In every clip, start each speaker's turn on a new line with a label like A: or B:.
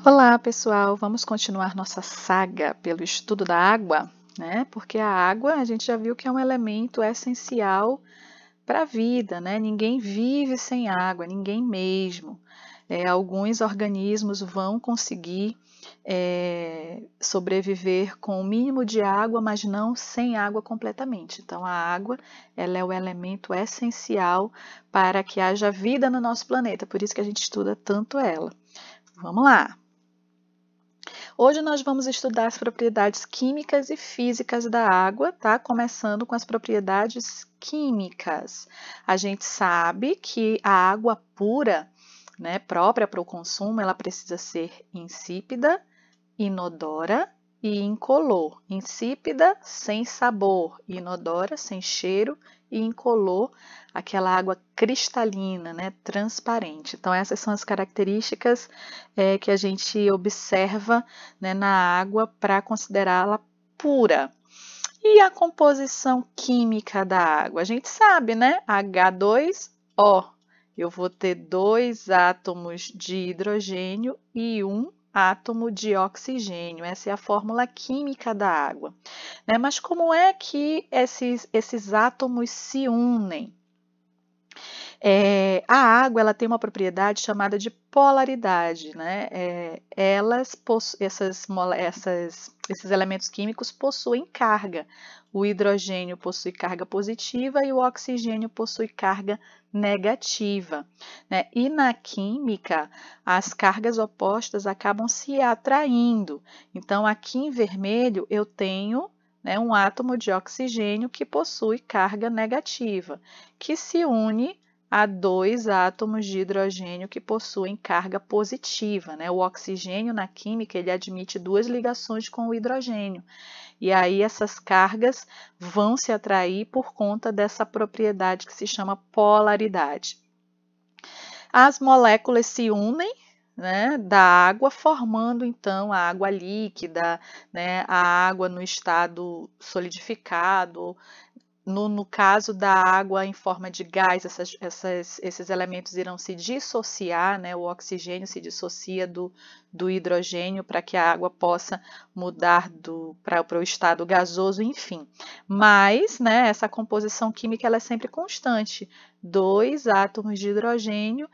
A: Olá, pessoal! Vamos continuar nossa saga pelo estudo da água, né? Porque a água, a gente já viu que é um elemento essencial para a vida, né? Ninguém vive sem água, ninguém mesmo. Alguns organismos vão conseguir sobreviver com o mínimo de água, mas não sem água completamente. Então, a água, ela é o elemento essencial para que haja vida no nosso planeta, por isso que a gente estuda tanto ela. Vamos lá! Hoje nós vamos estudar as propriedades químicas e físicas da água, tá? Começando com as propriedades químicas. A gente sabe que a água pura, né, própria para o consumo, ela precisa ser insípida, inodora e incolor. Insípida, sem sabor, inodora, sem cheiro e incolor, aquela água cristalina, né, transparente. Então, essas são as características que a gente observa, né, na água para considerá-la pura. E a composição química da água? A gente sabe, né? H2O. Eu vou ter 2 átomos de hidrogênio e 1 átomo de oxigênio. Essa é a fórmula química da água. Né? Mas como é que esses átomos se unem? A água ela tem uma propriedade chamada de polaridade, né? Esses elementos químicos possuem carga. O hidrogênio possui carga positiva e o oxigênio possui carga negativa, né? E na química, as cargas opostas acabam se atraindo. Então, aqui em vermelho eu tenho, né, um átomo de oxigênio que possui carga negativa, que se une a 2 átomos de hidrogênio que possuem carga positiva, né? O oxigênio na química ele admite 2 ligações com o hidrogênio. E aí essas cargas vão se atrair por conta dessa propriedade que se chama polaridade. As moléculas se unem, né, da água, formando então a água líquida, né, a água no estado solidificado. No caso da água em forma de gás, esses elementos irão se dissociar, né? O oxigênio se dissocia do hidrogênio para que a água possa mudar para o estado gasoso, enfim. Mas, né, essa composição química ela é sempre constante. 2 átomos de hidrogênio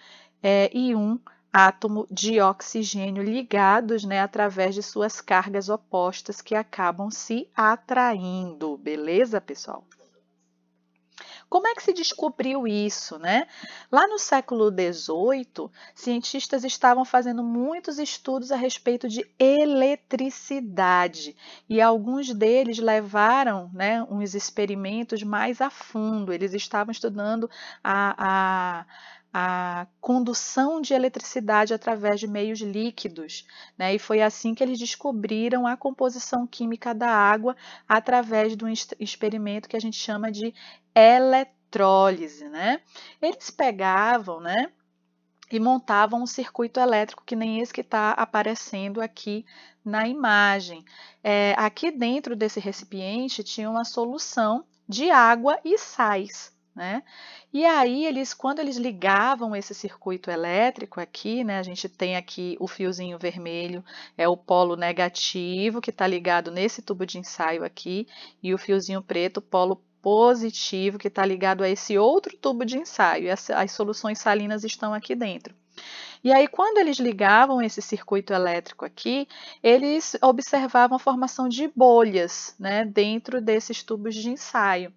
A: e 1 átomo de oxigênio ligados, né, através de suas cargas opostas que acabam se atraindo. Beleza, pessoal? Como é que se descobriu isso, né? Lá no século XVIII, cientistas estavam fazendo muitos estudos a respeito de eletricidade e alguns deles levaram, né, uns experimentos mais a fundo. Eles estavam estudando a condução de eletricidade através de meios líquidos, né? E foi assim que eles descobriram a composição química da água através de um experimento que a gente chama de eletrólise, né? Eles pegavam, né, e montavam um circuito elétrico que nem esse que está aparecendo aqui na imagem. Aqui dentro desse recipiente tinha uma solução de água e sais, né? E aí, quando eles ligavam esse circuito elétrico aqui, né, a gente tem aqui o fiozinho vermelho, é o polo negativo que está ligado nesse tubo de ensaio aqui, e o fiozinho preto, o polo positivo, que está ligado a esse outro tubo de ensaio. E as soluções salinas estão aqui dentro. E aí, quando eles ligavam esse circuito elétrico aqui, eles observavam a formação de bolhas, né, dentro desses tubos de ensaio.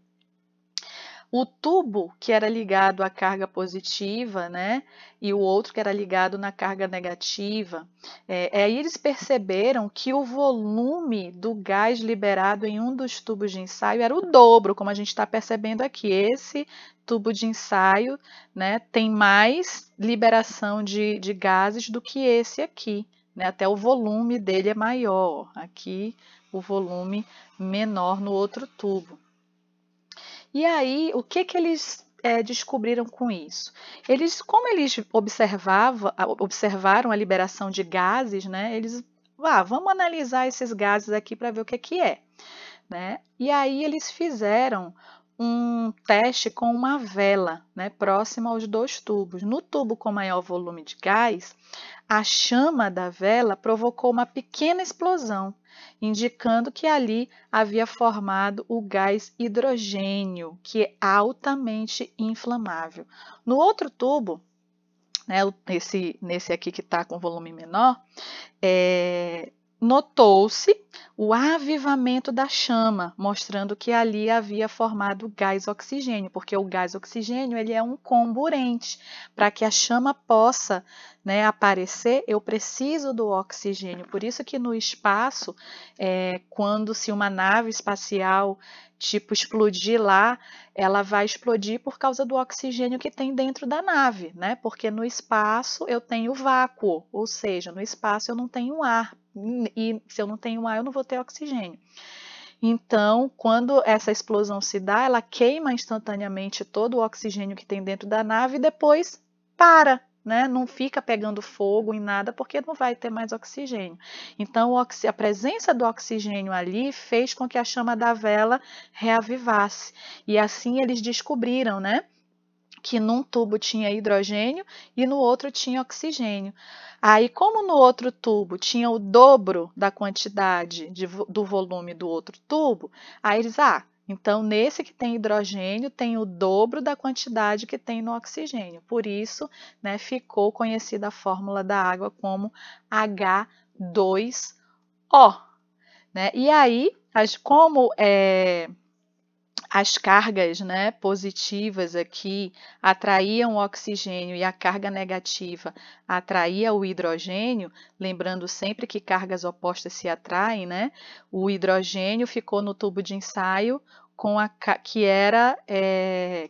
A: O tubo que era ligado à carga positiva, né, e o outro que era ligado na carga negativa, aí eles perceberam que o volume do gás liberado em um dos tubos de ensaio era o dobro, como a gente está percebendo aqui. Esse tubo de ensaio, né, tem mais liberação de gases do que esse aqui, né, até o volume dele é maior. Aqui o volume menor no outro tubo. E aí, o que eles descobriram com isso? Como eles observaram a liberação de gases, né, eles, vamos analisar esses gases aqui para ver o que é, né? E aí eles fizeram um teste com uma vela, né, próxima aos dois tubos. No tubo com maior volume de gás, a chama da vela provocou uma pequena explosão, indicando que ali havia formado o gás hidrogênio, que é altamente inflamável. No outro tubo, né, nesse aqui que está com volume menor, notou-se o avivamento da chama, mostrando que ali havia formado o gás oxigênio, porque o gás oxigênio ele é um comburente. Para que a chama possa, né, aparecer, eu preciso do oxigênio. Por isso que no espaço, se uma nave espacial tipo explodir lá, ela vai explodir por causa do oxigênio que tem dentro da nave, né? Porque no espaço eu tenho vácuo, ou seja, no espaço eu não tenho ar, e se eu não tenho ar eu não vou ter oxigênio. Então, quando essa explosão se dá, ela queima instantaneamente todo o oxigênio que tem dentro da nave e depois para, né? Não fica pegando fogo em nada porque não vai ter mais oxigênio. Então, a presença do oxigênio ali fez com que a chama da vela reavivasse. E assim eles descobriram, né, que num tubo tinha hidrogênio e no outro tinha oxigênio. Aí, como no outro tubo tinha o dobro da quantidade do volume do outro tubo, aí eles, então nesse que tem hidrogênio tem o dobro da quantidade que tem no oxigênio. Por isso, né, ficou conhecida a fórmula da água como H2O. Né? E aí, como as cargas, né, positivas aqui atraíam o oxigênio e a carga negativa atraía o hidrogênio, lembrando sempre que cargas opostas se atraem, né? O hidrogênio ficou no tubo de ensaio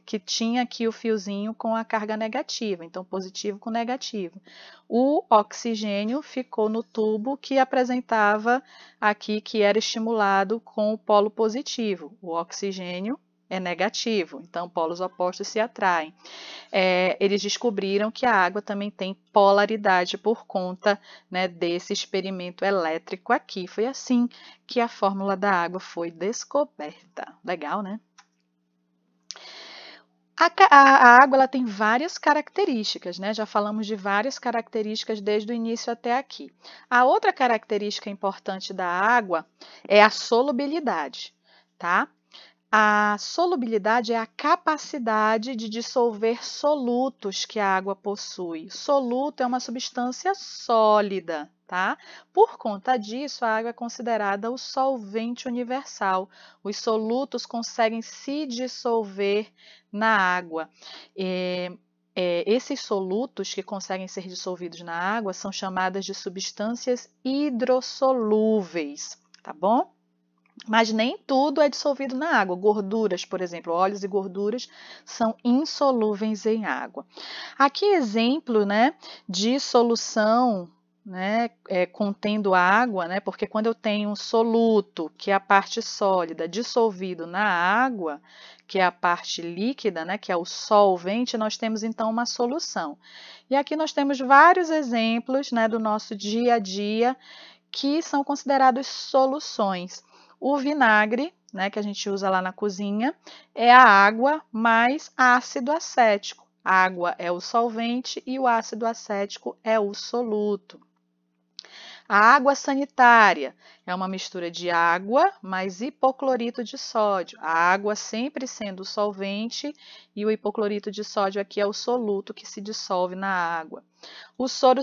A: que tinha aqui o fiozinho com a carga negativa, então positivo com negativo. O oxigênio ficou no tubo que apresentava aqui que era estimulado com o polo positivo. O oxigênio é negativo, então polos opostos se atraem. Eles descobriram que a água também tem polaridade por conta, né, desse experimento elétrico aqui. Foi assim que a fórmula da água foi descoberta. Legal, né? A água ela tem várias características, né? Já falamos de várias características desde o início até aqui. A outra característica importante da água é a solubilidade, tá? A solubilidade é a capacidade de dissolver solutos que a água possui. Soluto é uma substância sólida, tá? Por conta disso, a água é considerada o solvente universal. Os solutos conseguem se dissolver na água. Esses solutos que conseguem ser dissolvidos na água são chamadas de substâncias hidrossolúveis, tá bom? Mas nem tudo é dissolvido na água. Gorduras, por exemplo, óleos e gorduras são insolúveis em água. Aqui exemplo, né, de solução, né, contendo água, né, porque quando eu tenho um soluto, que é a parte sólida, dissolvido na água, que é a parte líquida, né, que é o solvente, nós temos então uma solução. E aqui nós temos vários exemplos, né, do nosso dia a dia que são considerados soluções. O vinagre, né, que a gente usa lá na cozinha, é a água mais ácido acético. A água é o solvente e o ácido acético é o soluto. A água sanitária é uma mistura de água mais hipoclorito de sódio. A água sempre sendo o solvente e o hipoclorito de sódio aqui é o soluto que se dissolve na água. O soro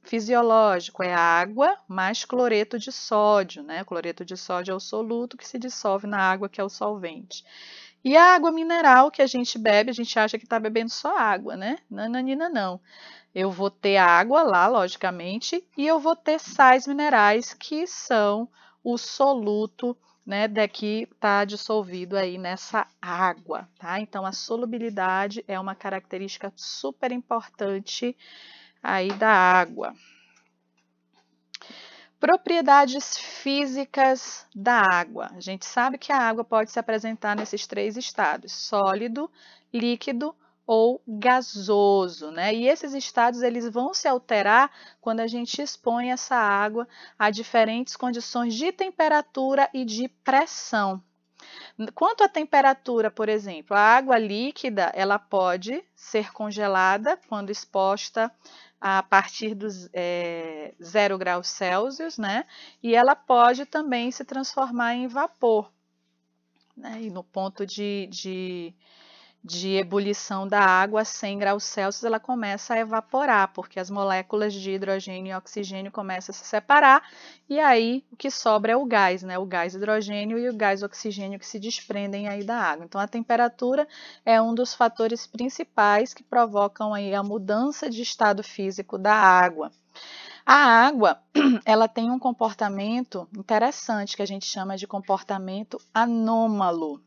A: fisiológico é água mais cloreto de sódio, né? O cloreto de sódio é o soluto que se dissolve na água, que é o solvente. E a água mineral que a gente bebe, a gente acha que está bebendo só água, né? Nananina, não. Eu vou ter água lá, logicamente, e eu vou ter sais minerais, que são o soluto, né, que está dissolvido aí nessa água, tá? Então, a solubilidade é uma característica super importante aí da água. Propriedades físicas da água. A gente sabe que a água pode se apresentar nesses três estados: sólido, líquido ou gasoso, né? E esses estados eles vão se alterar quando a gente expõe essa água a diferentes condições de temperatura e de pressão. Quanto à temperatura, por exemplo, a água líquida, ela pode ser congelada quando exposta a partir dos 0 graus Celsius, né? E ela pode também se transformar em vapor, né? E no ponto de ebulição da água a 100 graus Celsius, ela começa a evaporar, porque as moléculas de hidrogênio e oxigênio começam a se separar, e aí o que sobra é o gás, né? O gás hidrogênio e o gás oxigênio que se desprendem aí da água. Então, a temperatura é um dos fatores principais que provocam aí a mudança de estado físico da água. A água, ela tem um comportamento interessante que a gente chama de comportamento anômalo,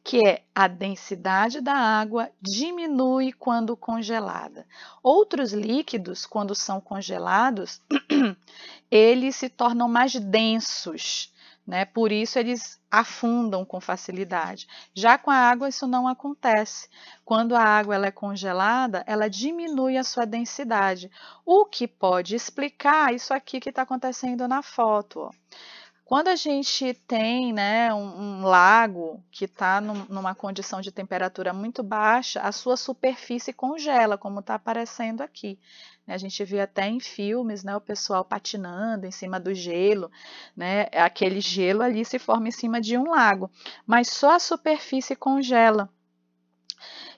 A: que é a densidade da água diminui quando congelada. Outros líquidos, quando são congelados, eles se tornam mais densos, né? Por isso eles afundam com facilidade. Já com a água isso não acontece. Quando a água ela é congelada, ela diminui a sua densidade, o que pode explicar isso aqui que está acontecendo na foto, ó. Quando a gente tem, né, um lago que está numa condição de temperatura muito baixa, a sua superfície congela, como está aparecendo aqui. A gente vê até em filmes, né, o pessoal patinando em cima do gelo, né, aquele gelo ali se forma em cima de um lago, mas só a superfície congela.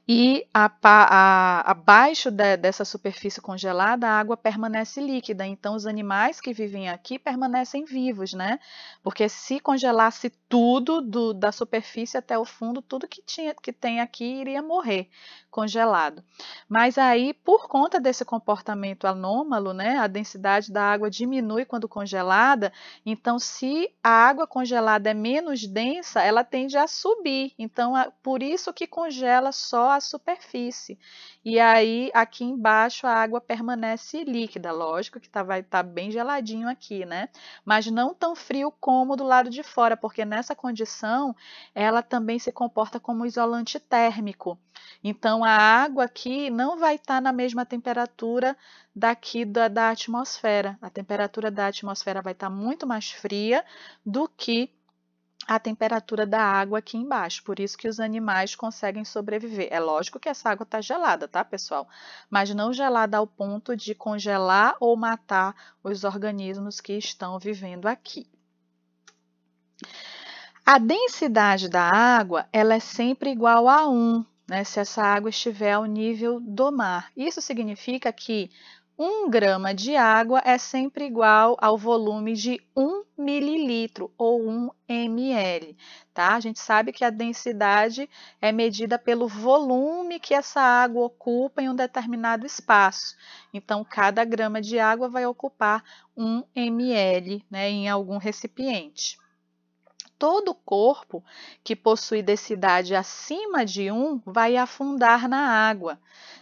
A: E abaixo dessa superfície congelada, a água permanece líquida. Então, os animais que vivem aqui permanecem vivos, né? Porque se congelasse tudo da superfície até o fundo, tudo que tem aqui iria morrer congelado. Mas aí, por conta desse comportamento anômalo, né? A densidade da água diminui quando congelada. Então, se a água congelada é menos densa, ela tende a subir. Então, por isso que congela só a superfície. E aí, aqui embaixo, a água permanece líquida. Lógico que vai estar bem geladinho aqui, né? Mas não tão frio como do lado de fora, porque nessa condição, ela também se comporta como isolante térmico. Então, a água aqui não vai estar na mesma temperatura daqui da atmosfera. A temperatura da atmosfera vai estar muito mais fria do que a temperatura da água aqui embaixo, por isso que os animais conseguem sobreviver. É lógico que essa água está gelada, tá, pessoal? Mas não gelada ao ponto de congelar ou matar os organismos que estão vivendo aqui. A densidade da água, ela é sempre igual a 1, né, se essa água estiver ao nível do mar. Isso significa que 1 grama de água é sempre igual ao volume de 1 mililitro ou 1 ml, tá? A gente sabe que a densidade é medida pelo volume que essa água ocupa em um determinado espaço. Então, cada grama de água vai ocupar 1 ml, né, em algum recipiente. Todo corpo que possui densidade acima de 1 vai afundar na água,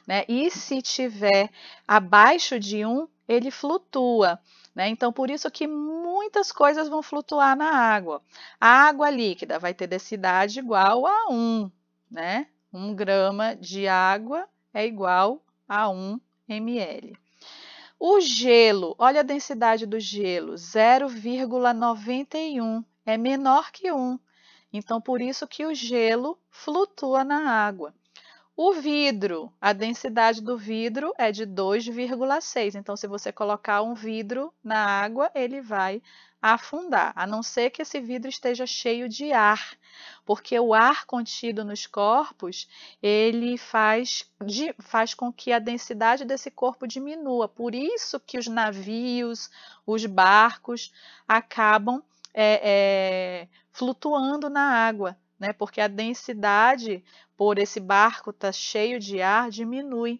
A: né? E se tiver abaixo de 1, ele flutua, né? Então, por isso que muitas coisas vão flutuar na água. A água líquida vai ter densidade igual a 1, né? 1 grama de água é igual a 1 ml. O gelo, olha a densidade do gelo, 0,91. É menor que 1. Então, por isso que o gelo flutua na água. O vidro, a densidade do vidro é de 2,6. Então, se você colocar um vidro na água, ele vai afundar, a não ser que esse vidro esteja cheio de ar, porque o ar contido nos corpos, ele faz com que a densidade desse corpo diminua. Por isso que os navios, os barcos acabam flutuando na água, né? Porque a densidade por esse barco estar cheio de ar diminui.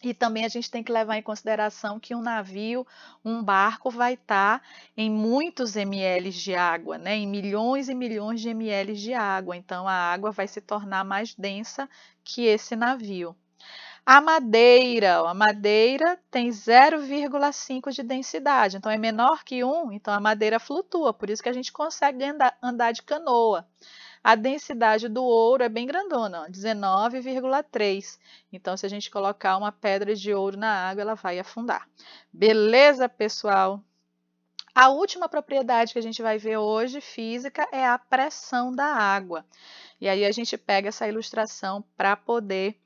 A: E também a gente tem que levar em consideração que um navio, um barco vai estar em muitos ml de água, né? Em milhões e milhões de ml de água. Então a água vai se tornar mais densa que esse navio. A madeira tem 0,5 de densidade, então é menor que 1, então a madeira flutua, por isso que a gente consegue andar de canoa. A densidade do ouro é bem grandona, 19,3. Então, se a gente colocar uma pedra de ouro na água, ela vai afundar. Beleza, pessoal? A última propriedade que a gente vai ver hoje, física, é a pressão da água. E aí a gente pega essa ilustração para poder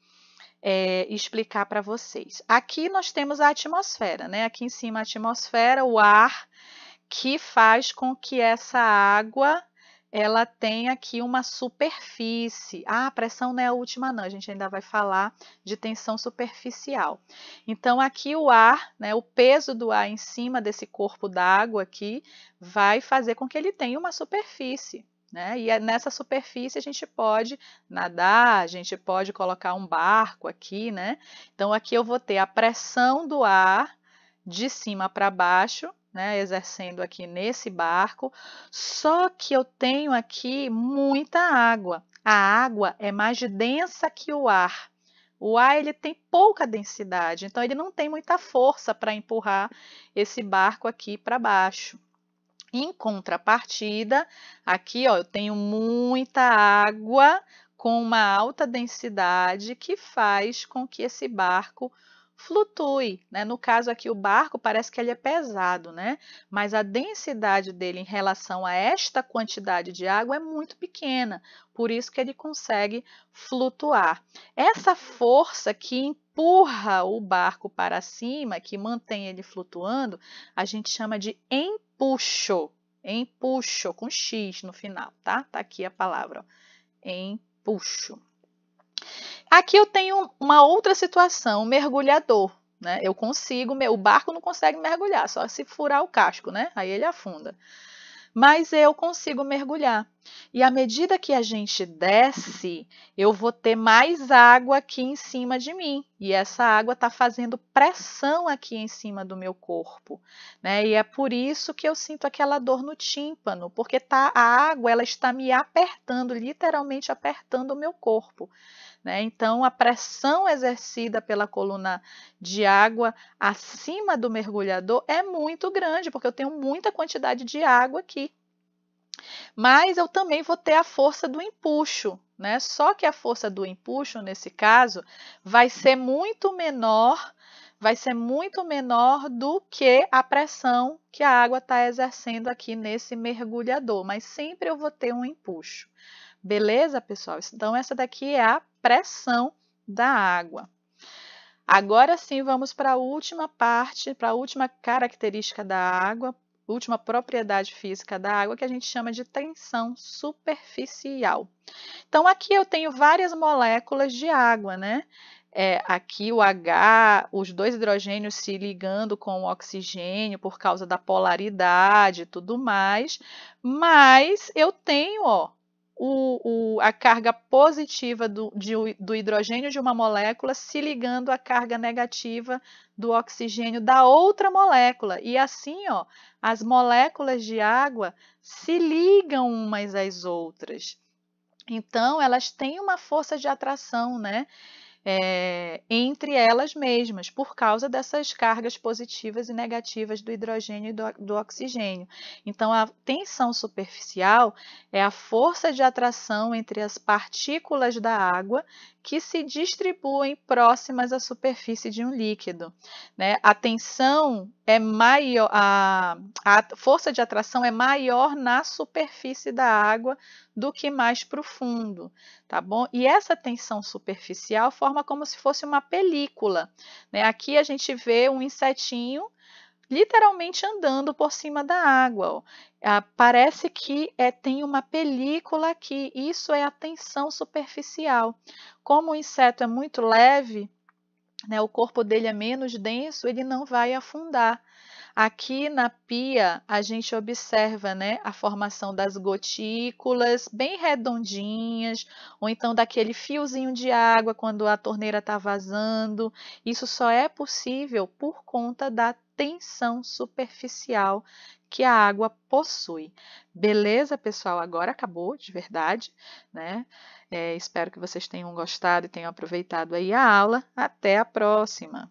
A: explicar para vocês. Aqui nós temos a atmosfera, né? Aqui em cima a atmosfera, o ar, que faz com que essa água ela tenha aqui uma superfície. Ah, a pressão não é a última não, a gente ainda vai falar de tensão superficial. Então aqui o ar, né, o peso do ar em cima desse corpo d'água aqui vai fazer com que ele tenha uma superfície. Né? E nessa superfície a gente pode nadar, a gente pode colocar um barco aqui, né? Então aqui eu vou ter a pressão do ar de cima para baixo, né, exercendo aqui nesse barco, só que eu tenho aqui muita água. A água é mais densa que o ar. O ar ele tem pouca densidade, então ele não tem muita força para empurrar esse barco aqui para baixo. Em contrapartida, aqui ó, eu tenho muita água com uma alta densidade que faz com que esse barco flutue, né? No caso aqui o barco parece que ele é pesado, né? Mas a densidade dele em relação a esta quantidade de água é muito pequena, por isso que ele consegue flutuar. Essa força que empurra o barco para cima, que mantém ele flutuando, a gente chama de empuxo. Empuxo, com X no final, tá? Tá aqui a palavra, ó. Empuxo. Aqui eu tenho uma outra situação, o mergulhador, né? Eu consigo, o barco não consegue mergulhar, só se furar o casco, né? Aí ele afunda. Mas eu consigo mergulhar. E à medida que a gente desce, eu vou ter mais água aqui em cima de mim. E essa água está fazendo pressão aqui em cima do meu corpo, né? E é por isso que eu sinto aquela dor no tímpano, porque a água ela está me apertando, literalmente apertando o meu corpo. Né? Então, a pressão exercida pela coluna de água acima do mergulhador é muito grande, porque eu tenho muita quantidade de água aqui. Mas eu também vou ter a força do empuxo, né? Só que a força do empuxo, nesse caso, vai ser muito menor do que a pressão que a água está exercendo aqui nesse mergulhador, mas sempre eu vou ter um empuxo. Beleza, pessoal? Então, essa daqui é a pressão da água. Agora sim, vamos para a última parte, para a última característica da água, última propriedade física da água, que a gente chama de tensão superficial. Então, aqui eu tenho várias moléculas de água, né? Aqui o H, os dois hidrogênios se ligando com o oxigênio por causa da polaridade e tudo mais, mas eu tenho, ó, a carga positiva do hidrogênio de uma molécula se ligando à carga negativa do oxigênio da outra molécula. E assim, ó, as moléculas de água se ligam umas às outras. Então, elas têm uma força de atração, né? Entre elas mesmas, por causa dessas cargas positivas e negativas do hidrogênio e do oxigênio. Então, a tensão superficial é a força de atração entre as partículas da água que se distribuem próximas à superfície de um líquido. Né? A tensão é maior, a força de atração é maior na superfície da água do que mais profundo, tá bom? E essa tensão superficial forma como se fosse uma película, né? Aqui a gente vê um insetinho literalmente andando por cima da água, ó. Parece que tem uma película aqui, isso é a tensão superficial. Como o inseto é muito leve, né, o corpo dele é menos denso, ele não vai afundar. Aqui na pia, a gente observa, né, a formação das gotículas bem redondinhas, ou então daquele fiozinho de água quando a torneira está vazando. Isso só é possível por conta da tensão superficial que a água possui. Beleza, pessoal? Agora acabou, de verdade, né? Espero que vocês tenham gostado e tenham aproveitado aí a aula. Até a próxima!